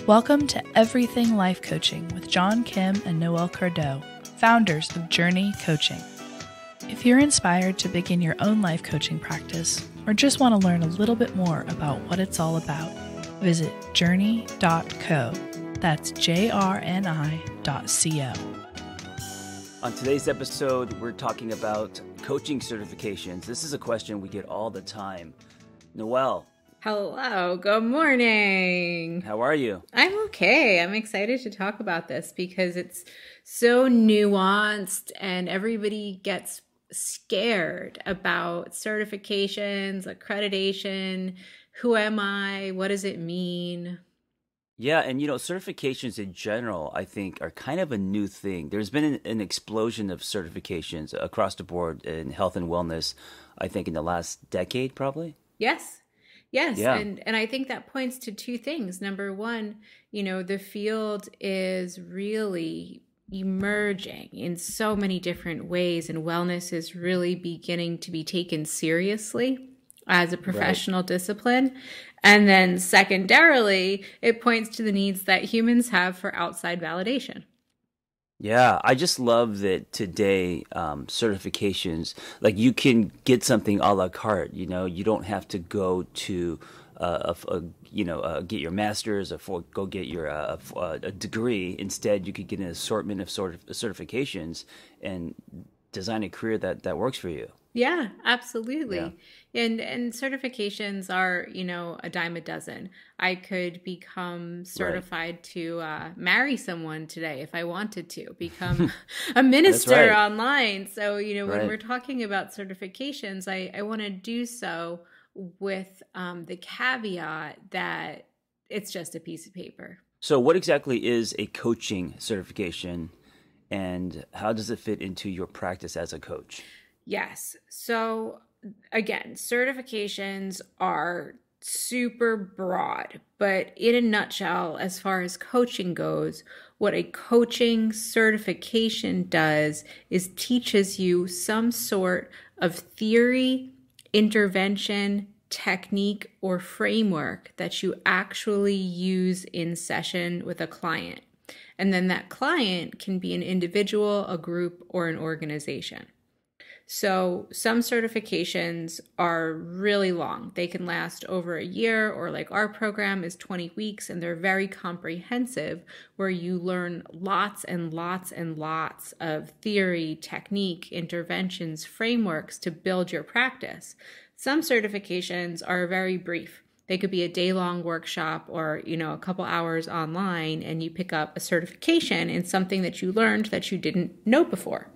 Welcome to Everything Life Coaching with John Kim and Noelle Cordeaux, founders of JRNI Coaching. If you're inspired to begin your own life coaching practice or just want to learn a little bit more about what it's all about, visit jrni.co. That's JRNI.co. On today's episode, we're talking about coaching certifications. This is a question we get all the time. Noelle. Hello, good morning. How are you? I'm okay. I'm excited to talk about this because it's so nuanced and everybody gets scared about certifications, accreditation. Who am I? What does it mean? Yeah, and certifications in general, I think, are kind of a new thing. There's been an explosion of certifications across the board in health and wellness, I think, in the last decade, probably. Yes. Yeah. And I think that points to two things. Number one, the field is really emerging in so many different ways, and wellness is really beginning to be taken seriously as a professional discipline. And then secondarily, it points to the needs that humans have for outside validation. Yeah, I just love that today certifications, like you can get something a la carte, you don't have to go to, get your master's or go get your a degree. Instead, you could get an assortment of certifications and design a career that works for you. Yeah, absolutely. Yeah. And certifications are, a dime a dozen. I could become certified to marry someone today if I wanted to, become a minister online. So, when we're talking about certifications, I want to do so with the caveat that it's just a piece of paper. So what exactly is a coaching certification, and how does it fit into your practice as a coach? Yes. So again, certifications are super broad, but in a nutshell, as far as coaching goes, what a coaching certification does is teaches you some sort of theory, intervention, technique, or framework that you actually use in session with a client. And then that client can be an individual, a group, or an organization. So some certifications are really long. They can last over a year, or like our program is 20 weeks, and they're very comprehensive, where you learn lots and lots and lots of theory, technique, interventions, frameworks to build your practice. Some certifications are very brief. They could be a day-long workshop or, a couple hours online, and you pick up a certification in something that you learned that you didn't know before.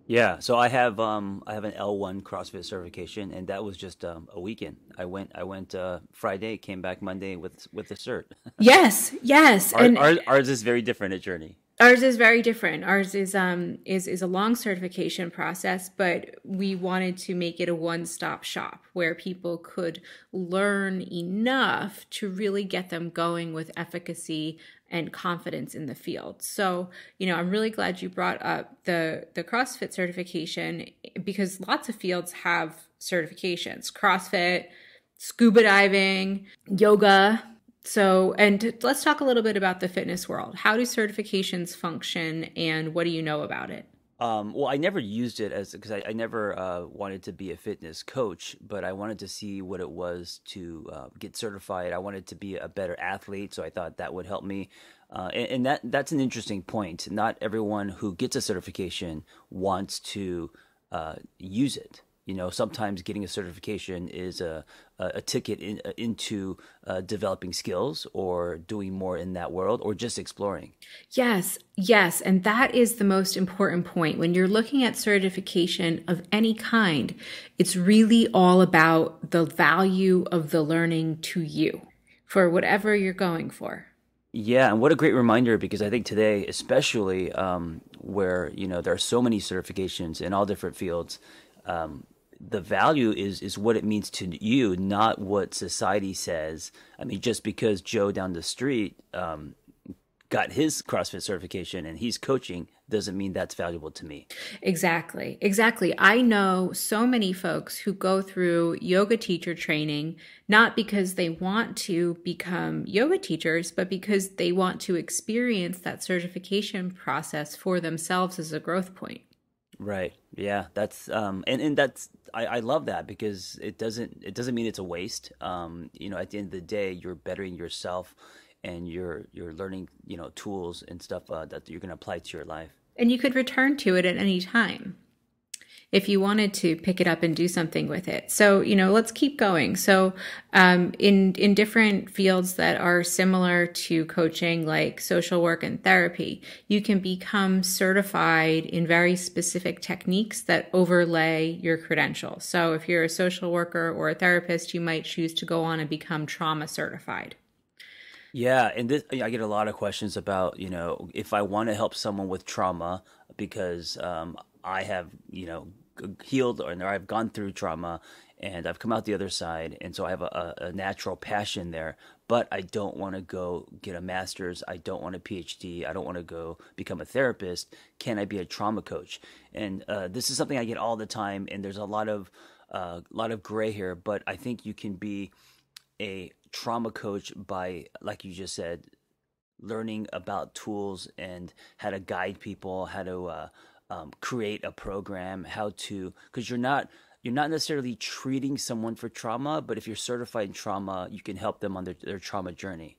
Yeah, so I have an L1 CrossFit certification, and that was just a weekend. I went Friday, came back Monday with the cert. Yes. Ours is very different at JRNI. Ours is very different. Ours is a long certification process, but we wanted to make it a one-stop shop where people could learn enough to really get them going with efficacy and confidence in the field. So, I'm really glad you brought up the CrossFit certification, because lots of fields have certifications. CrossFit, scuba diving, yoga. So, and let's talk a little bit about the fitness world. How do certifications function, and what do you know about it? Well, I never used it because I never wanted to be a fitness coach, but I wanted to see what it was to get certified. I wanted to be a better athlete, so I thought that would help me. And that's an interesting point. Not everyone who gets a certification wants to use it. Sometimes getting a certification is a ticket into developing skills or doing more in that world, or just exploring. Yes. And that is the most important point. When you're looking at certification of any kind, it's really all about the value of the learning to you for whatever you're going for. Yeah, and what a great reminder, because I think today, especially where, there are so many certifications in all different fields, the value is what it means to you, not what society says. I mean, just because Joe down the street got his CrossFit certification and he's coaching doesn't mean that's valuable to me. Exactly. Exactly. I know so many folks who go through yoga teacher training, not because they want to become yoga teachers, but because they want to experience that certification process for themselves as a growth point. Right. Yeah. That's and that's I love that because it doesn't mean it's a waste. You know, at the end of the day, you're bettering yourself and you're learning, you know, tools and stuff that you're going to apply to your life. And you could return to it at any time if you wanted to pick it up and do something with it. So, you know, let's keep going. So, in different fields that are similar to coaching, like social work and therapy, you can become certified in very specific techniques that overlay your credentials. So if you're a social worker or a therapist, you might choose to go on and become trauma certified. Yeah, and this, I get a lot of questions about, you know, if I want to help someone with trauma because I have, you know, healed or I've gone through trauma and I've come out the other side. And so I have a natural passion there, but I don't want to go get a master's. I don't want a PhD. I don't want to go become a therapist. Can I be a trauma coach? And this is something I get all the time. And there's a lot of gray here, but I think you can be a trauma coach by, like you just said, learning about tools and how to guide people, how to create a program, how to, because you're not necessarily treating someone for trauma, but if you're certified in trauma, you can help them on their trauma journey.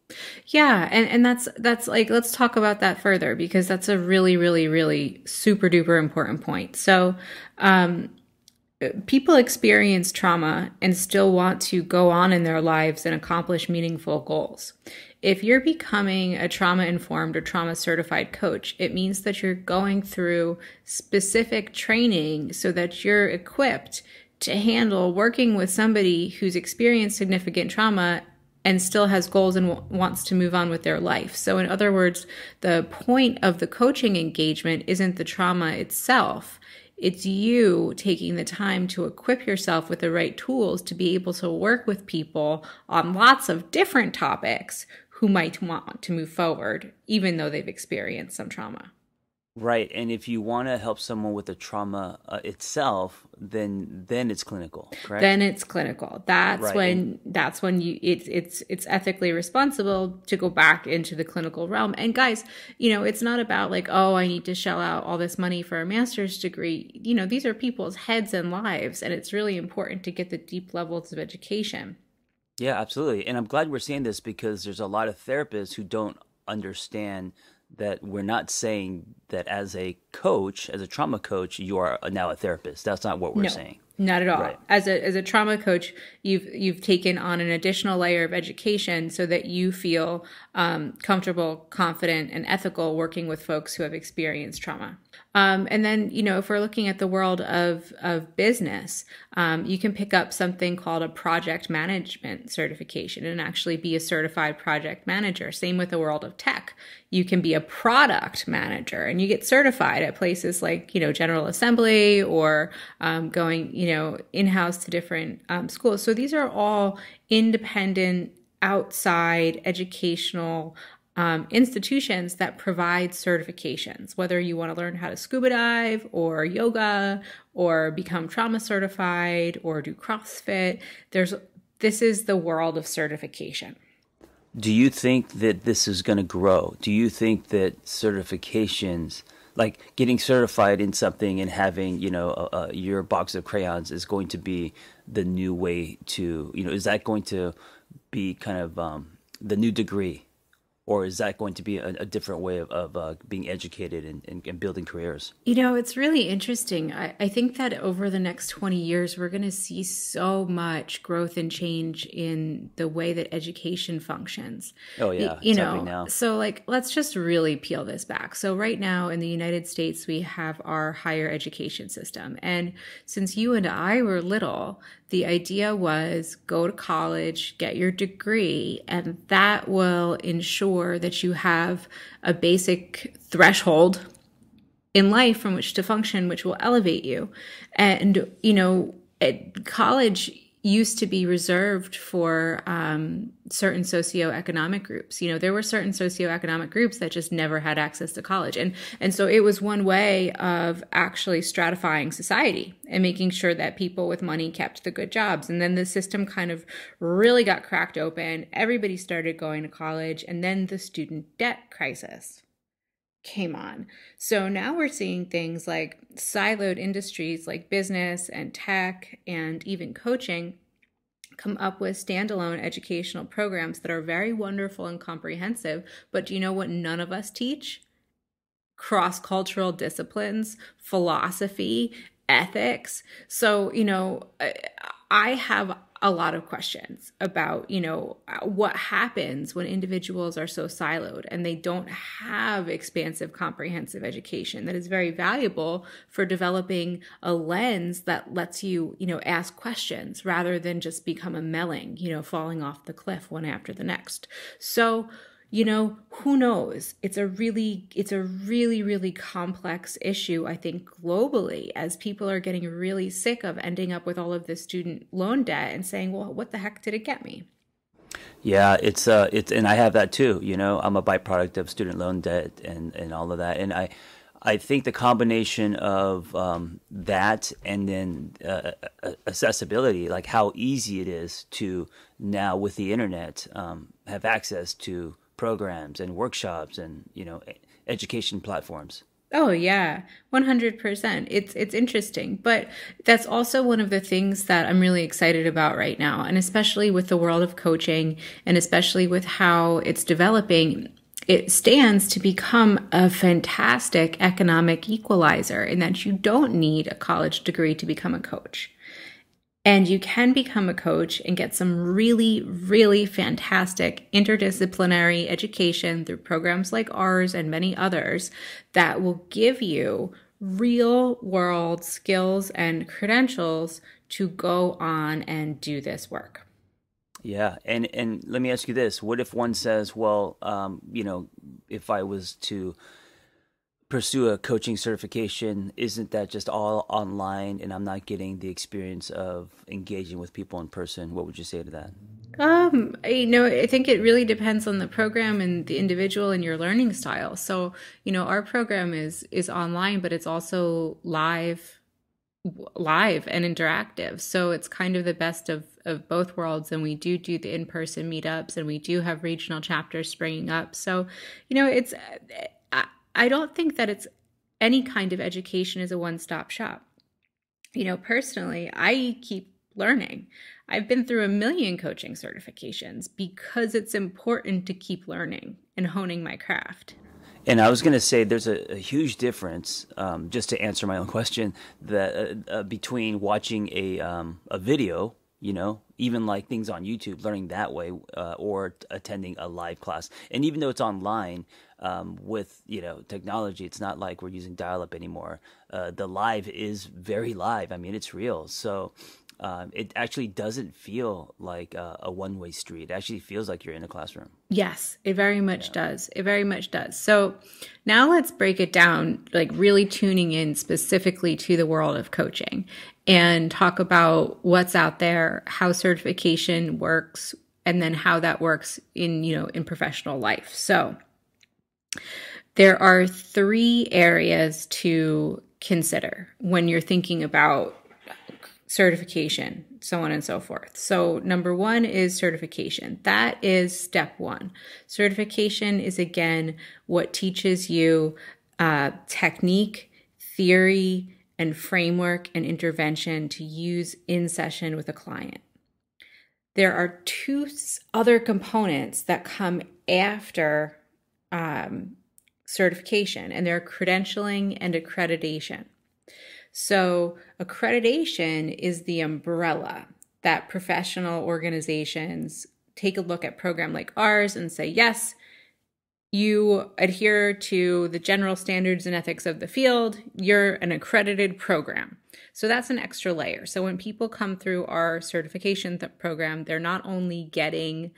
Yeah, and that's like, let's talk about that further because that's a really, really, really super duper important point. So, people experience trauma and still want to go on in their lives and accomplish meaningful goals. If you're becoming a trauma-informed or trauma-certified coach, it means that you're going through specific training so that you're equipped to handle working with somebody who's experienced significant trauma and still has goals and wants to move on with their life. So in other words, the point of the coaching engagement isn't the trauma itself. It's you taking the time to equip yourself with the right tools to be able to work with people on lots of different topics who might want to move forward, even though they've experienced some trauma. Right, and if you want to help someone with the trauma itself, then it's clinical, correct? Then it's clinical. That's Right. when it's ethically responsible to go back into the clinical realm. And guys, you know, it's not about like, oh, I need to shell out all this money for a master's degree. You know, these are people's heads and lives, and it's really important to get the deep levels of education. Yeah, absolutely. And I'm glad we're saying this because there's a lot of therapists who don't understand that we're not saying that as a coach, as a trauma coach, you are now a therapist. That's not what we're saying. Not at all. Right. As a trauma coach, you've taken on an additional layer of education so that you feel comfortable, confident, and ethical working with folks who have experienced trauma. And then, you know, if we're looking at the world of business, you can pick up something called a project management certification and actually be a certified project manager. Same with the world of tech. You can be a product manager and you get certified at places like, you know, General Assembly or going, you know, in-house to different schools. So these are all independent, outside educational institutions that provide certifications, whether you want to learn how to scuba dive or yoga or become trauma certified or do CrossFit. This is the world of certification. Do you think that this is going to grow? Do you think that certifications, like getting certified in something and having, you know, your box of crayons is going to be the new way to, you know, is that going to be kind of the new degree? Or is that going to be a different way of being educated and building careers? You know, it's really interesting. I think that over the next 20 years, we're going to see so much growth and change in the way that education functions. Oh, yeah. You it's know, happening now. so like, let's just really peel this back. So right now in the United States, we have our higher education system. And since you and I were little, the idea was go to college, get your degree, and that will ensure that you have a basic threshold in life from which to function, which will elevate you. And, you know, at college, used to be reserved for certain socioeconomic groups. There were certain socioeconomic groups that just never had access to college. And so it was one way of actually stratifying society and making sure that people with money kept the good jobs. And then the system kind of really got cracked open. Everybody started going to college, and then the student debt crisis came on. So now we're seeing things like siloed industries like business and tech and even coaching come up with standalone educational programs that are very wonderful and comprehensive. But do you know what none of us teach? Cross-cultural disciplines, philosophy, ethics. So, I have a lot of questions about, what happens when individuals are so siloed and they don't have expansive, comprehensive education that is very valuable for developing a lens that lets you, ask questions rather than just become a melling, falling off the cliff one after the next. So, who knows? It's a really, really complex issue, I think, globally, as people are getting really sick of ending up with all of this student loan debt and saying, well, what the heck did it get me? Yeah, it's and I have that too. I'm a byproduct of student loan debt and all of that. And I think the combination of that and then accessibility, like how easy it is to now with the internet have access to programs and workshops and education platforms. Oh yeah, 100%. It's interesting, but that's also one of the things that I'm really excited about right now, and especially with the world of coaching and especially with how it's developing. It stands to become a fantastic economic equalizer in that you don't need a college degree to become a coach. And you can become a coach and get some really, really fantastic interdisciplinary education through programs like ours and many others that will give you real world skills and credentials to go on and do this work. Yeah. And let me ask you this. What if one says, well, if I was to pursue a coaching certification, isn't that just all online and I'm not getting the experience of engaging with people in person? What would you say to that? I think it really depends on the program and the individual and your learning style. So, our program is online, but it's also live and interactive. So it's kind of the best of both worlds. And we do the in-person meetups, and we do have regional chapters springing up. So, I don't think that it's any kind of education is a one-stop shop. Personally, I keep learning. I've been through a million coaching certifications because it's important to keep learning and honing my craft. And I was going to say there's a huge difference, just to answer my own question, that between watching a video, even like things on YouTube, learning that way, or attending a live class. And even though it's online, with technology, it's not like we're using dial-up anymore. The live is very live. I mean, it's real. So it actually doesn't feel like a one-way street. It actually feels like you're in a classroom. Yes, it very much does. It very much does. So now let's break it down, like really tuning in specifically to the world of coaching and talk about what's out there, how certification works, and then how that works in professional life. So there are 3 areas to consider when you're thinking about certification, so on and so forth. So number 1 is certification. That is step 1. Certification is, again, what teaches you technique, theory, and framework and intervention to use in session with a client. There are 2 other components that come after certification, and they're credentialing and accreditation. So accreditation is the umbrella that professional organizations take a look at a program like ours and say, yes, you adhere to the general standards and ethics of the field, you're an accredited program. So that's an extra layer. So when people come through our certification program, they're not only getting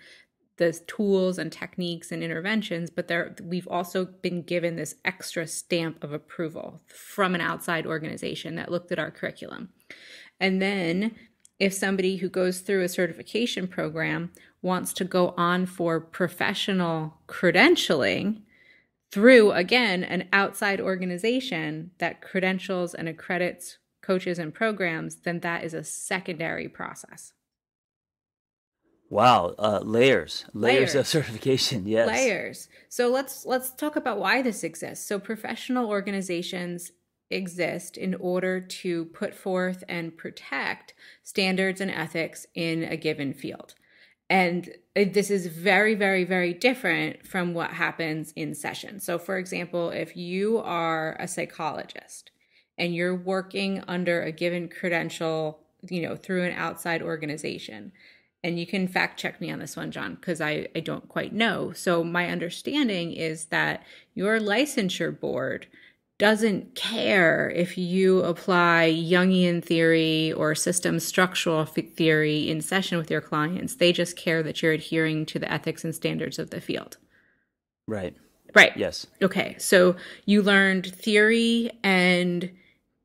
the tools and techniques and interventions, but we've also been given this extra stamp of approval from an outside organization that looked at our curriculum. And then if somebody who goes through a certification program wants to go on for professional credentialing through, again, an outside organization that credentials and accredits coaches and programs, then that is a secondary process. Wow, layers of certification. Yes. Layers. So let's talk about why this exists. So professional organizations exist in order to put forth and protect standards and ethics in a given field. And this is very, very, very different from what happens in session. So for example, if you are a psychologist and you're working under a given credential, through an outside organization, and you can fact check me on this one, John, because I don't quite know. So my understanding is that your licensure board doesn't care if you apply Jungian theory or system structural theory in session with your clients. They just care that you're adhering to the ethics and standards of the field. Right. Right. Yes. Okay. So you learned theory and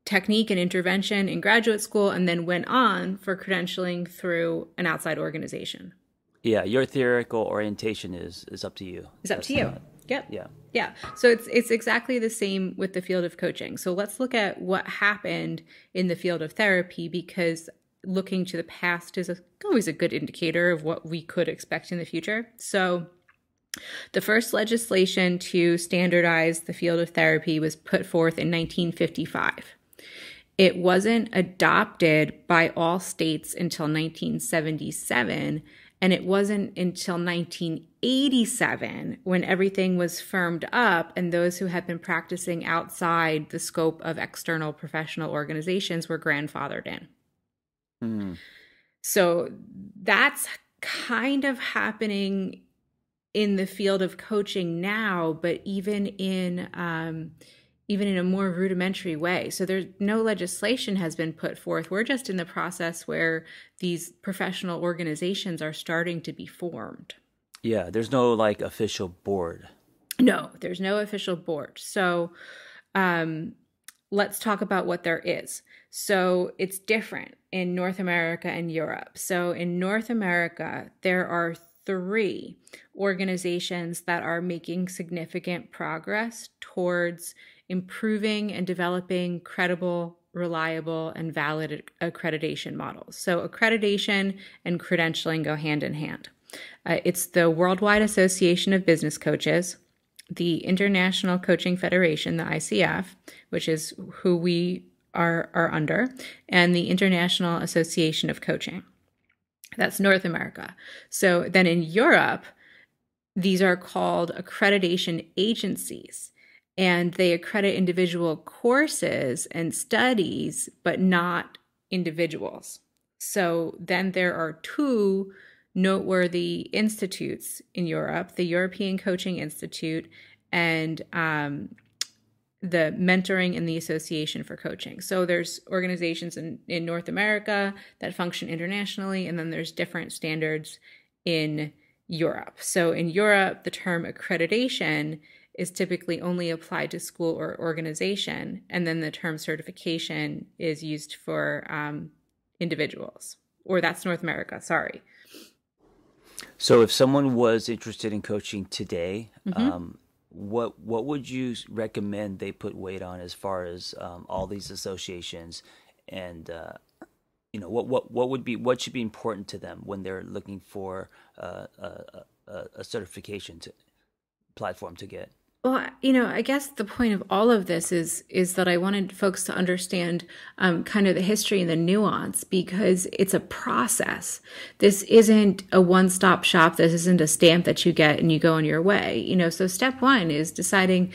technique and intervention in graduate school and then went on for credentialing through an outside organization. Yeah. Your theoretical orientation is up to you. It's up to you. Yep. Yeah. Yeah. So it's exactly the same with the field of coaching. So let's look at what happened in the field of therapy, because looking to the past is always a good indicator of what we could expect in the future. So the first legislation to standardize the field of therapy was put forth in 1955. It wasn't adopted by all states until 1977, and it wasn't until 1987 when everything was firmed up and those who had been practicing outside the scope of external professional organizations were grandfathered in. Mm. So that's kind of happening in the field of coaching now, but even in a more rudimentary way. So there's no legislation has been put forth. We're just in the process where these professional organizations are starting to be formed. Yeah, there's no official board. No, there's no official board. So let's talk about what there is. So it's different in North America and Europe. So in North America, there are 3 organizations that are making significant progress towards improving and developing credible, reliable, and valid accreditation models. So accreditation and credentialing go hand in hand. It's the Worldwide Association of Business Coaches, the International Coaching Federation, the ICF, which is who we are under, and the International Association of Coaching. That's North America. So then in Europe, these are called accreditation agencies, and they accredit individual courses and studies, but not individuals. So then there are 2 noteworthy institutes in Europe, the European Coaching Institute and the Mentoring and the Association for Coaching. So there's organizations in North America that function internationally, and then there's different standards in Europe. So in Europe, the term accreditation is typically only applied to school or organization, and then the term certification is used for individuals. Or that's North America, sorry. So if someone was interested in coaching today, what would you recommend they put weight on as far as all these associations, and what should be important to them when they're looking for a certification platform to get? Well, I guess the point of all of this is that I wanted folks to understand kind of the history and the nuance, because it's a process. This isn't a one-stop shop. This isn't a stamp that you get and you go on your way. So step 1 is deciding,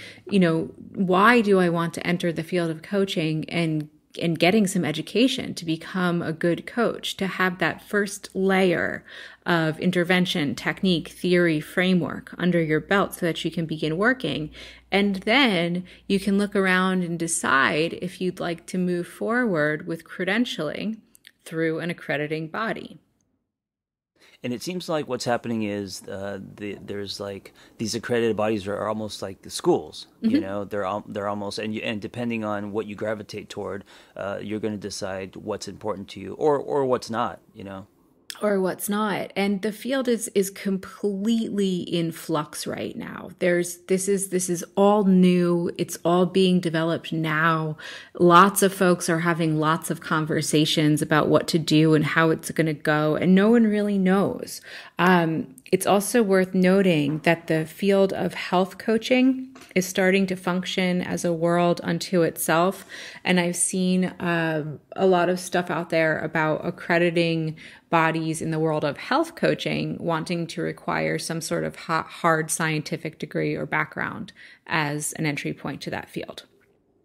why do I want to enter the field of coaching, and getting some education to become a good coach, to have that first layer of intervention, technique, theory, framework under your belt so that you can begin working. And then you can look around and decide if you'd like to move forward with credentialing through an accrediting body. And it seems like what's happening is there's like these accredited bodies are almost like the schools. You know, they're almost and depending on what you gravitate toward, you're going to decide what's important to you or what's not. You know. Or what's not. And the field is completely in flux right now. This is all new. It's all being developed now. Lots of folks are having lots of conversations about what to do and how it's going to go, and no one really knows. It's also worth noting that the field of health coaching is starting to function as a world unto itself. And I've seen a lot of stuff out there about accrediting bodies in the world of health coaching wanting to require some sort of hard scientific degree or background as an entry point to that field.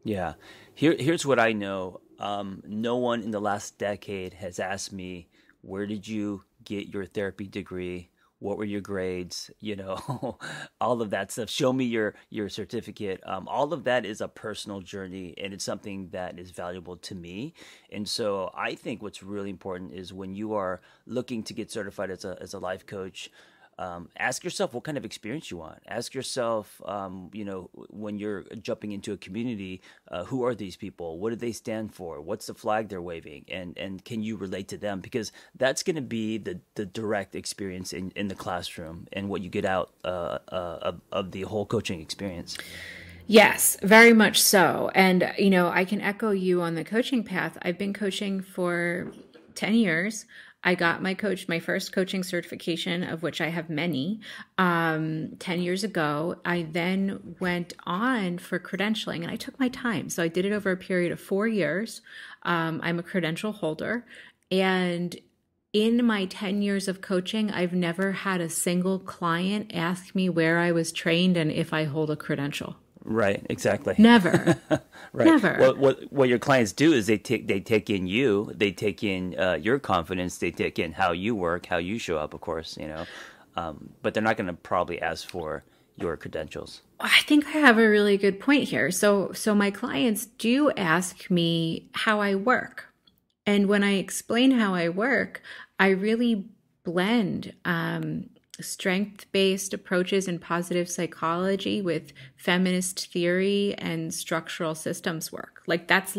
Yeah. Here's what I know. No one in the last decade has asked me, where did you get your therapy degree? What were your grades? You know, all of that stuff. Show me your certificate. All of that is a personal journey, and it's something that is valuable to me. And so I think what's really important is when you are looking to get certified as a life coach, ask yourself what kind of experience you want. Ask yourself, you know, when you're jumping into a community, who are these people? What do they stand for? What's the flag they're waving? And can you relate to them? Because that's going to be the direct experience in the classroom and what you get out of the whole coaching experience. Yes, very much so. And, you know, I can echo you on the coaching path. I've been coaching for 10 years. I got my first coaching certification, of which I have many, 10 years ago. I then went on for credentialing, and I took my time. So I did it over a period of 4 years. I'm a credential holder. And in my 10 years of coaching, I've never had a single client ask me where I was trained and if I hold a credential. Right, exactly. Never. Right. Never. Well, what your clients do is they take in you, they take in your confidence, they take in how you work, how you show up, of course, you know, but they're not going to probably ask for your credentials. I think I have a really good point here. So my clients do ask me how I work. And when I explain how I work, I really blend strength-based approaches in positive psychology with feminist theory and structural systems work. Like that's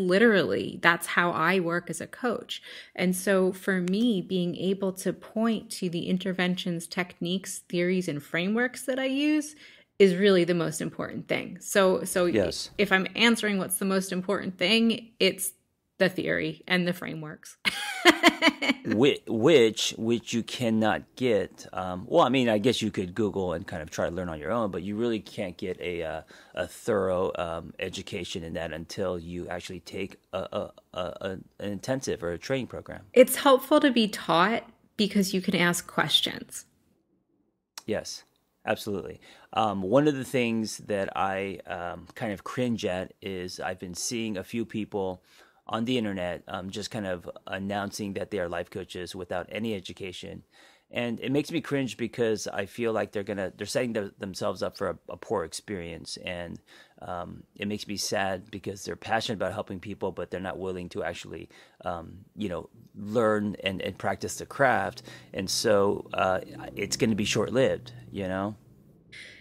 how I work as a coach. And so for me, being able to point to the interventions, techniques, theories, and frameworks that I use is really the most important thing. So yes. If I'm answering what's the most important thing, it's the theory and the frameworks. which you cannot get. Well, I mean, I guess you could Google and kind of try to learn on your own, but you really can't get a thorough education in that until you actually take an intensive or a training program. It's helpful to be taught because you can ask questions. Yes, absolutely. One of the things that I kind of cringe at is I've been seeing a few people on the internet, just kind of announcing that they are life coaches without any education. And it makes me cringe because I feel like they're setting themselves up for a poor experience. And it makes me sad because they're passionate about helping people, but they're not willing to actually, learn and practice the craft. And so it's going to be short-lived, you know?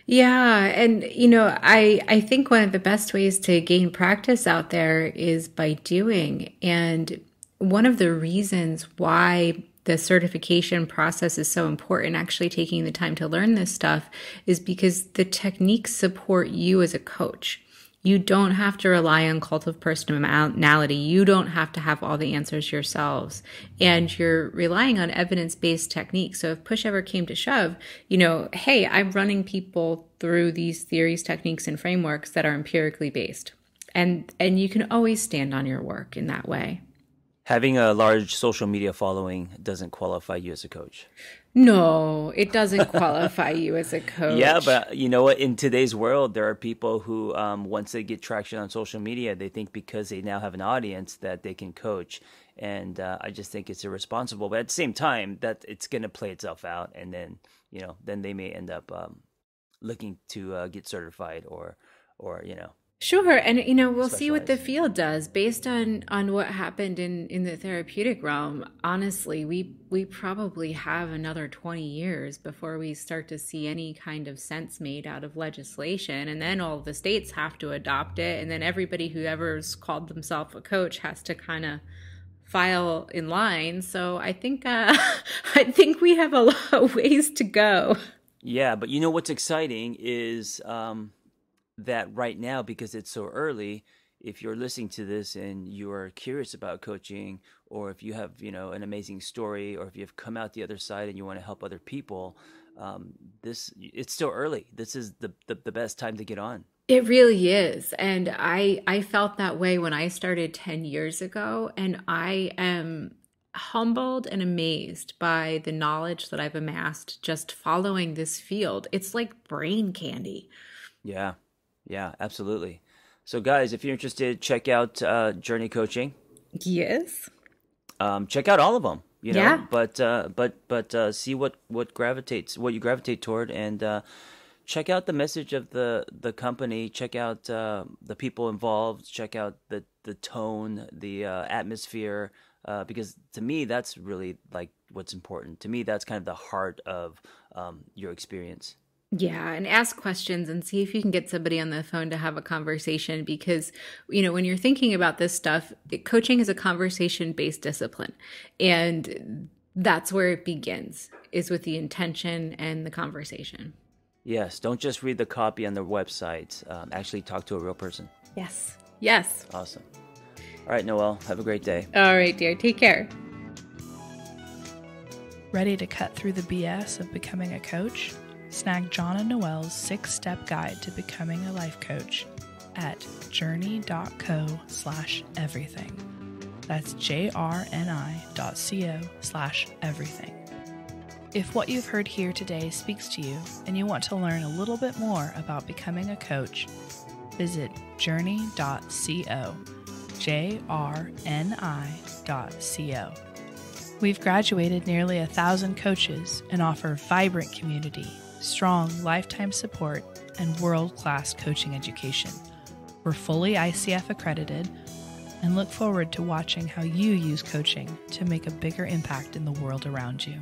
Yeah. And, I think one of the best ways to gain practice out there is by doing. And one of the reasons why the certification process is so important, actually taking the time to learn this stuff, is because the techniques support you as a coach. You don't have to rely on cult of personality. You don't have to have all the answers yourselves. And you're relying on evidence-based techniques. So if push ever came to shove, hey, I'm running people through these theories, techniques, and frameworks that are empirically based. And you can always stand on your work in that way. Having a large social media following doesn't qualify you as a coach. No, it doesn't qualify you as a coach. Yeah, but you know what? In today's world, there are people who, once they get traction on social media, they think because they now have an audience that they can coach. And I just think it's irresponsible. But at the same time, that it's going to play itself out. And then, then they may end up looking to get certified or. Sure. And, we'll see what the specialize. field does based on what happened in the therapeutic realm. Honestly, we probably have another 20 years before we start to see any kind of sense made out of legislation. And then all the states have to adopt it. And then everybody who ever's called themselves a coach has to kind of file in line. So I think, I think we have a lot of ways to go. Yeah, but what's exciting is that right now, because it's so early, if you're listening to this and you're curious about coaching, or if you have, an amazing story, or if you've come out the other side and you want to help other people, it's still early. This is the best time to get on. It really is. And I felt that way when I started 10 years ago. And I am humbled and amazed by the knowledge that I've amassed just following this field. It's like brain candy. Yeah, yeah, absolutely. So, guys, if you're interested, check out JRNI Coaching. Yes. Check out all of them. Yeah. But see what you gravitate toward, and check out the message of the company. Check out the people involved. Check out the tone, the atmosphere. Because to me, that's really like what's important. To me, that's kind of the heart of your experience. Yeah, and ask questions and see if you can get somebody on the phone to have a conversation because, when you're thinking about this stuff, coaching is a conversation-based discipline. And that's where it begins, is with the intention and the conversation. Yes, don't just read the copy on the website. Actually talk to a real person. Yes. Yes. Awesome. All right, Noelle, have a great day. All right, dear. Take care. Ready to cut through the BS of becoming a coach? Snag John and Noelle's 6-step guide to becoming a life coach at jrni.co/everything. That's jrni.co/everything. If what you've heard here today speaks to you and you want to learn a little bit more about becoming a coach, visit jrni.co, jrni.co. We've graduated nearly 1,000 coaches and offer vibrant community, strong lifetime support, and world-class coaching education. We're fully ICF accredited and look forward to watching how you use coaching to make a bigger impact in the world around you.